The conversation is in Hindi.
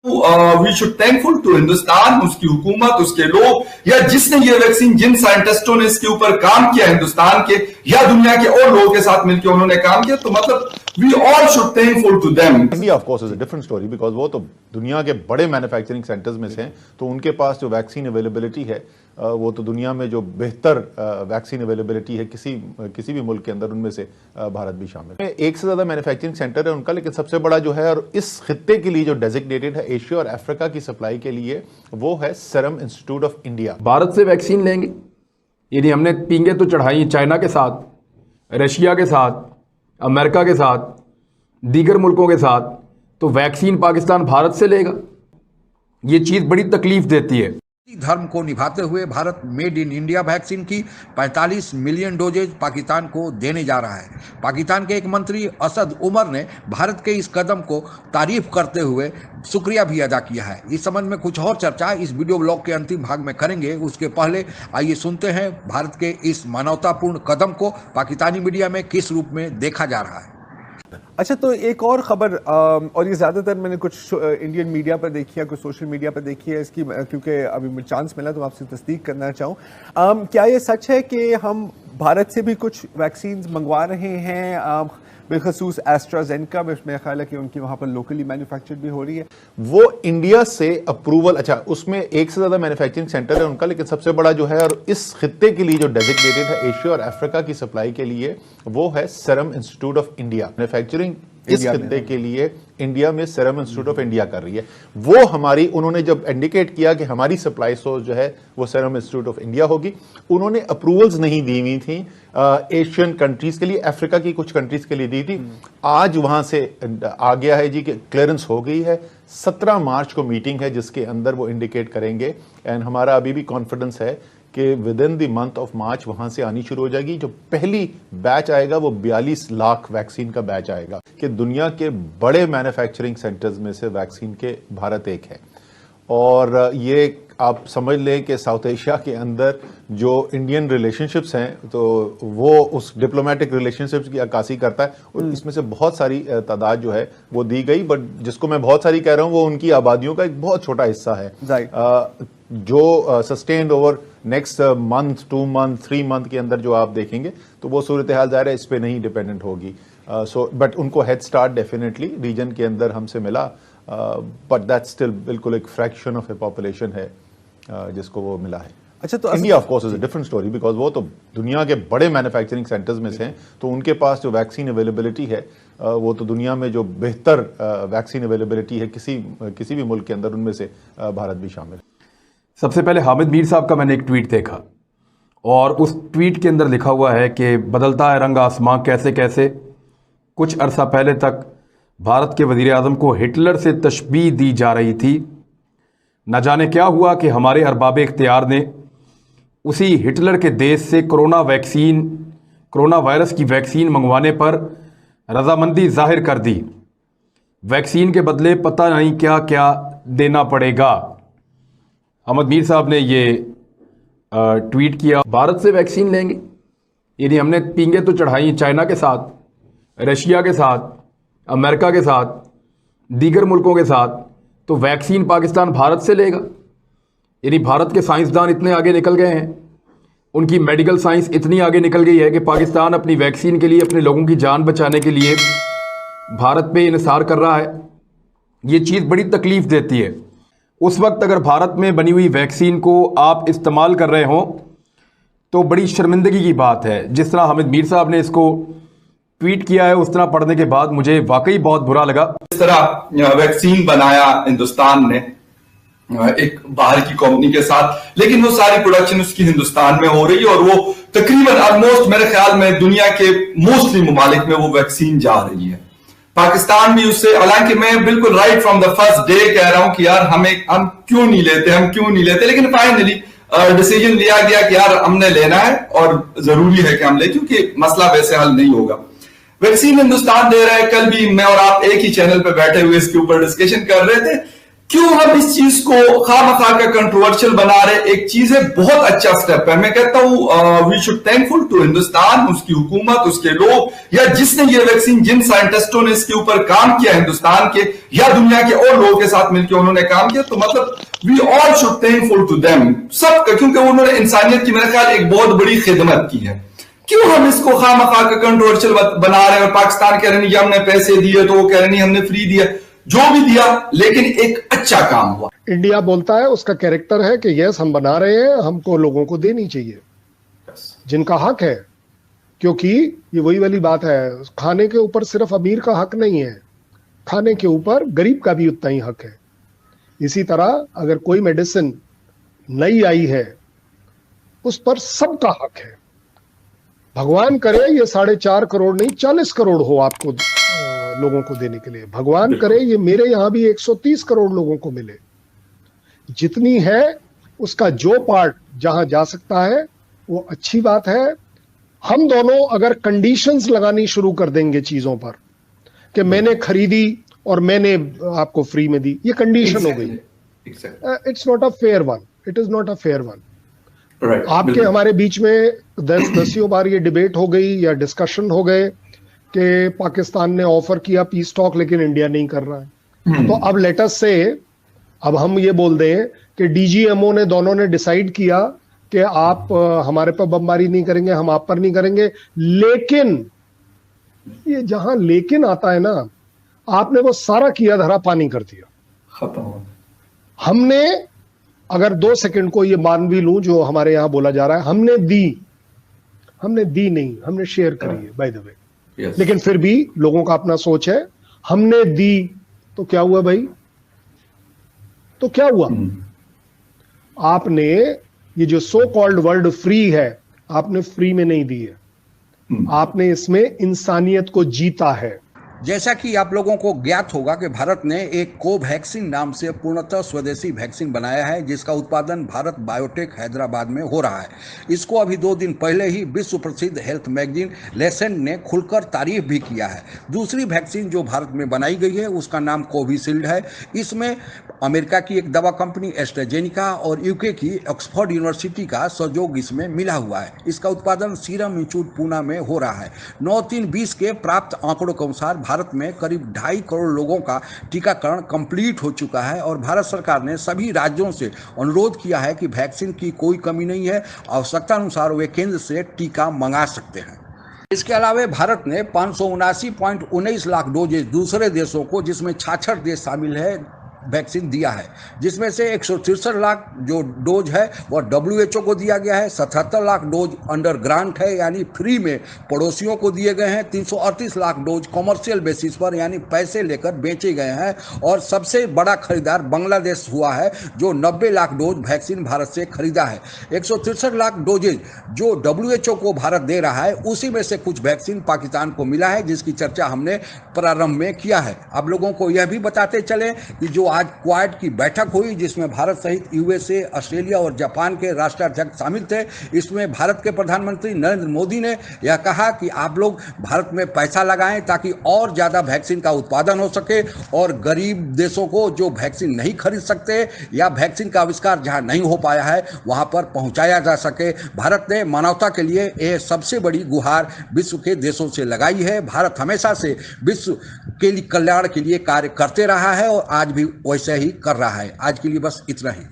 We should thankful to Hindustan, उसकी हुकूमत, उसके लोग, या जिसने ये वैक्सीन, जिन साइंटिस्टों ने इसके ऊपर काम किया हिंदुस्तान के या दुनिया के और लोगों के साथ मिलकर उन्होंने काम किया, तो मतलब we all should thankful to them. India of course is a different story because वो तो दुनिया के बड़े मैन्युफैक्चरिंग सेंटर्स में से हैं, तो उनके पास जो वैक्सीन अवेलेबिलिटी है वो तो दुनिया में जो बेहतर वैक्सीन अवेलेबिलिटी है किसी भी मुल्क के अंदर, उनमें से भारत भी शामिल है। एक से ज्यादा मैन्युफैक्चरिंग सेंटर है उनका, लेकिन सबसे बड़ा जो है और इस खित्ते के लिए जो डेजिग्नेटेड है एशिया और अफ्रीका की सप्लाई के लिए, वो है serum institute of India. Bharat से वैक्सीन लेंगे, यदि हमने पींगे तो चढ़ाई चाइना के साथ, रशिया के साथ, अमेरिका के साथ, दीगर मुल्कों के साथ, तो वैक्सीन पाकिस्तान भारत से लेगा। ये चीज़ बड़ी तकलीफ देती है। धर्म को निभाते हुए Bharat made in India vaccine की 45 मिलियन डोजेज पाकिस्तान को देने जा रहा है। पाकिस्तान के एक मंत्री असद उमर ने भारत के इस कदम को तारीफ करते हुए शुक्रिया भी अदा किया है। इस संबंध में कुछ और चर्चा इस वीडियो ब्लॉग के अंतिम भाग में करेंगे। उसके पहले आइए सुनते हैं भारत के इस मानवतापूर्ण कदम को पाकिस्तानी मीडिया में किस रूप में देखा जा रहा है। अच्छा, तो एक और खबर, और ये ज़्यादातर मैंने कुछ इंडियन मीडिया पर देखी है, कुछ सोशल मीडिया पर देखी है इसकी, क्योंकि अभी मुझे चांस मिला तो आपसे तस्दीक करना चाहूँ। क्या ये सच है कि हम भारत से भी कुछ वैक्सीन मंगवा रहे हैं, बिलखसूस एस्ट्राजेनेका में? मेरा ख्याल है कि उनकी वहाँ पर लोकली मैन्युफैक्चर्ड भी हो रही है। वो इंडिया से अप्रूवल, अच्छा उसमें एक से ज़्यादा मैन्युफैक्चरिंग सेंटर है उनका, लेकिन सबसे बड़ा जो है और इस खित्ते के लिए जो डेजिग्नेटेड है एशिया और अफ्रीका की सप्लाई के लिए, वो है serum institute of India. Manufacturing इस खित्ते के लिए इंडिया में सीरम इंस्टीट्यूट ऑफ इंडिया कर रही है। वो हमारी, उन्होंने जब इंडिकेट किया कि हमारी सप्लाई सोर्स जो है वो सीरम इंस्टीट्यूट ऑफ इंडिया होगी, उन्होंने अप्रूवल्स नहीं दी हुई थी एशियन कंट्रीज के लिए, अफ्रीका की कुछ कंट्रीज के लिए दी थी। आज वहां से आ गया है जी कि क्लियरेंस हो गई है। 17 मार्च को मीटिंग है जिसके अंदर वो इंडिकेट करेंगे, एंड हमारा अभी भी कॉन्फिडेंस है कि with in the month of March वहां से आनी शुरू हो जाएगी। जो पहली बैच आएगा वो 42 लाख वैक्सीन का बैच आएगा। कि दुनिया के बड़े मैन्युफैक्चरिंग सेंटर्स में से वैक्सीन के भारत एक है, और ये आप समझ लें कि साउथ एशिया के अंदर जो इंडियन रिलेशनशिप्स हैं, तो वो उस डिप्लोमेटिक रिलेशनशिप्स की अक्कासी करता है, और इसमें से बहुत सारी तादाद जो है वो दी गई। बट जिसको मैं बहुत सारी कह रहा हूं वो उनकी आबादियों का एक बहुत छोटा हिस्सा है, जो sustained over next month, 2 month, 3 month के अंदर जो आप देखेंगे, तो वो सूरत हाल ज़ाहिर है इस पे नहीं डिपेंडेंट होगी। बट उनको हेड स्टार्ट डेफिनेटली रीजन के अंदर हमसे मिला, बट दैट स्टिल बिल्कुल एक फ्रैक्शन ऑफ ए पॉपुलेशन है जिसको वो मिला है। अच्छा, तो India of course is a different story because वो तो दुनिया के बड़े मैन्युफैक्चरिंग सेंटर्स में से हैं, तो उनके पास जो वैक्सीन अवेलेबिलिटी है वो तो दुनिया में जो बेहतर वैक्सीन अवेलेबिलिटी है किसी भी मुल्क के अंदर, उनमें से भारत भी शामिल है। सबसे पहले हामिद मीर साहब का मैंने एक ट्वीट देखा, और उस ट्वीट के अंदर लिखा हुआ है कि बदलता है रंग आसमां कैसे कैसे। कुछ अरसा पहले तक भारत के वज़ीर आज़म को हिटलर से तशबीह दी जा रही थी। न जाने क्या हुआ कि हमारे अरबाब इख्तियार ने उसी हिटलर के देश से कोरोना वायरस की वैक्सीन मंगवाने पर रजामंदी जाहिर कर दी। वैक्सीन के बदले पता नहीं क्या क्या देना पड़ेगा। अहमद मीर साहब ने ये ट्वीट किया। भारत से वैक्सीन लेंगे, यदि हमने पींगे तो चढ़ाई चाइना के साथ, रशिया के साथ, अमेरिका के साथ, दीगर मुल्कों के साथ, तो वैक्सीन पाकिस्तान भारत से लेगा। यानी भारत के साइंसदान इतने आगे निकल गए हैं, उनकी मेडिकल साइंस इतनी आगे निकल गई है कि पाकिस्तान अपनी वैक्सीन के लिए, अपने लोगों की जान बचाने के लिए भारत पे इन्हिसार कर रहा है। ये चीज़ बड़ी तकलीफ देती है। उस वक्त अगर भारत में बनी हुई वैक्सीन को आप इस्तेमाल कर रहे हों तो बड़ी शर्मिंदगी की बात है। जिस तरह हामिद मीर साहब ने इसको ट्वीट किया है, उस तरह पढ़ने के बाद मुझे वाकई बहुत बुरा लगा। इस तरह वैक्सीन बनाया हिंदुस्तान ने एक बाहर की कंपनी के साथ, लेकिन वो सारी प्रोडक्शन उसकी हिंदुस्तान में हो रही है, और वो तकरीबन ऑलमोस्ट मेरे ख्याल में दुनिया के मोस्टली ममालिक में वो वैक्सीन जा रही है। पाकिस्तान भी उससे, हालांकि मैं बिल्कुल right from the first day कह रहा हूं कि यार हम क्यों नहीं लेते, लेकिन फाइनली डिसीजन लिया गया कि यार हमने लेना है और जरूरी है कि हम ले, क्योंकि मसला वैसे हल नहीं होगा। वैक्सीन हिंदुस्तान दे रहा है। कल भी मैं और आप एक ही चैनल पे बैठे हुए इसके ऊपर डिस्कशन कर रहे थे। क्यों हम इस चीज को खामखा का कंट्रोवर्शियल बना रहे? एक चीज है, बहुत अच्छा स्टेप है। मैं कहता हूं we should thankful to Hindustan, उसकी हुकूमत, उसके लोग, या जिसने ये वैक्सीन, जिन साइंटिस्टों ने इसके ऊपर काम किया हिंदुस्तान के या दुनिया के और लोगों के साथ मिलकर उन्होंने काम किया, तो मतलब we all should thankful to them सबका, क्योंकि उन्होंने इंसानियत की मेरे ख्याल एक बहुत बड़ी खिदमत की है। क्यों हम इसको खामखा का कंट्रोवर्शियल बना रहे हैं? और पाकिस्तान कह रहे नहीं हमने पैसे दिए, तो वो कह रहे नहीं हमने फ्री दिया। जो भी दिया, लेकिन एक अच्छा काम हुआ। इंडिया बोलता है, उसका कैरेक्टर है कि यस हम बना रहे हैं, हमको लोगों को देनी चाहिए जिनका हक है, क्योंकि ये वही वाली बात है, खाने के ऊपर सिर्फ अमीर का हक नहीं है, खाने के ऊपर गरीब का भी उतना ही हक है। इसी तरह अगर कोई मेडिसिन नई आई है उस पर सबका हक है। भगवान करे ये 4.5 करोड़ नहीं 40 करोड़ हो आपको लोगों को देने के लिए, भगवान करे ये मेरे यहां भी 130 करोड़ लोगों को मिले। जितनी है उसका जो पार्ट जहां जा सकता है वो अच्छी बात है। हम दोनों अगर कंडीशंस लगानी शुरू कर देंगे चीजों पर कि मैंने खरीदी और मैंने आपको फ्री में दी, ये कंडीशन हो गई। It's not a fair one, it is not a fair one. आपके हमारे बीच में दसियों बार ये डिबेट हो गई या डिस्कशन हो गए कि पाकिस्तान ने ऑफर किया पीस टॉक लेकिन इंडिया नहीं कर रहा है। तो अब लेटस से अब हम ये बोल दें कि डीजीएमओ ने दोनों ने डिसाइड किया कि आप हमारे पर बमबारी नहीं करेंगे, हम आप पर नहीं करेंगे, लेकिन ये जहां लेकिन आता है ना, आपने वो सारा किया धरा पानी कर दिया, खत्म। हमने अगर 2 सेकंड को ये मान भी लूं जो हमारे यहां बोला जा रहा है, हमने दी नहीं, हमने शेयर करी है बाय द वे। Yes. लेकिन फिर भी लोगों का अपना सोच है। हमने दी तो क्या हुआ भाई? तो क्या हुआ? आपने ये जो सो कॉल्ड वर्ड फ्री है, आपने फ्री में नहीं दी है, आपने इसमें इंसानियत को जीता है। जैसा कि आप लोगों को ज्ञात होगा कि भारत ने एक कोवैक्सीन नाम से पूर्णतः स्वदेशी वैक्सीन बनाया है, जिसका उत्पादन भारत बायोटेक हैदराबाद में हो रहा है। इसको अभी 2 दिन पहले ही विश्व प्रसिद्ध हेल्थ मैगजीन लेसेंट ने खुलकर तारीफ भी किया है। दूसरी वैक्सीन जो भारत में बनाई गई है उसका नाम कोविशील्ड है। इसमें अमेरिका की एक दवा कंपनी एस्ट्राजेनिका और यूके की ऑक्सफोर्ड यूनिवर्सिटी का सहयोग इसमें मिला हुआ है। इसका उत्पादन सीरम इंस्टीट्यूट पूना में हो रहा है। 9/3/20 के प्राप्त आंकड़ों के अनुसार भारत में करीब 2.5 करोड़ लोगों का टीकाकरण कंप्लीट हो चुका है और भारत सरकार ने सभी राज्यों से अनुरोध किया है कि वैक्सीन की कोई कमी नहीं है, आवश्यकता अनुसार वे केंद्र से टीका मंगा सकते हैं। इसके अलावा भारत ने 579.19 लाख डोजेज दूसरे देशों को, जिसमें 66 देश शामिल है, वैक्सीन दिया है, जिसमें से 163 लाख जो डोज है वह WHO को दिया गया है, 77 लाख डोज अंडर ग्रांट है यानी फ्री में पड़ोसियों को दिए गए हैं, 338 लाख डोज कॉमर्शियल बेसिस पर यानी पैसे लेकर बेचे गए हैं, और सबसे बड़ा खरीदार बांग्लादेश हुआ है जो 90 लाख डोज वैक्सीन भारत से खरीदा है। 163 लाख डोजेज जो WHO को भारत दे रहा है, उसी में से कुछ वैक्सीन पाकिस्तान को मिला है, जिसकी चर्चा हमने प्रारंभ में किया है। आप लोगों को यह भी बताते चले कि जो आज क्वाड की बैठक हुई, जिसमें भारत सहित USA, ऑस्ट्रेलिया और जापान के राष्ट्राध्यक्ष शामिल थे, इसमें भारत के प्रधानमंत्री नरेंद्र मोदी ने यह कहा कि आप लोग भारत में पैसा लगाएं ताकि और ज़्यादा वैक्सीन का उत्पादन हो सके और गरीब देशों को जो वैक्सीन नहीं खरीद सकते या वैक्सीन का आविष्कार जहां नहीं हो पाया है वहां पर पहुंचाया जा सके। भारत ने मानवता के लिए यह सबसे बड़ी गुहार विश्व के देशों से लगाई है। भारत हमेशा से विश्व के लिए कल्याण के लिए कार्य करते रहा है और आज भी वैसे ही कर रहा है। आज के लिए बस इतना ही।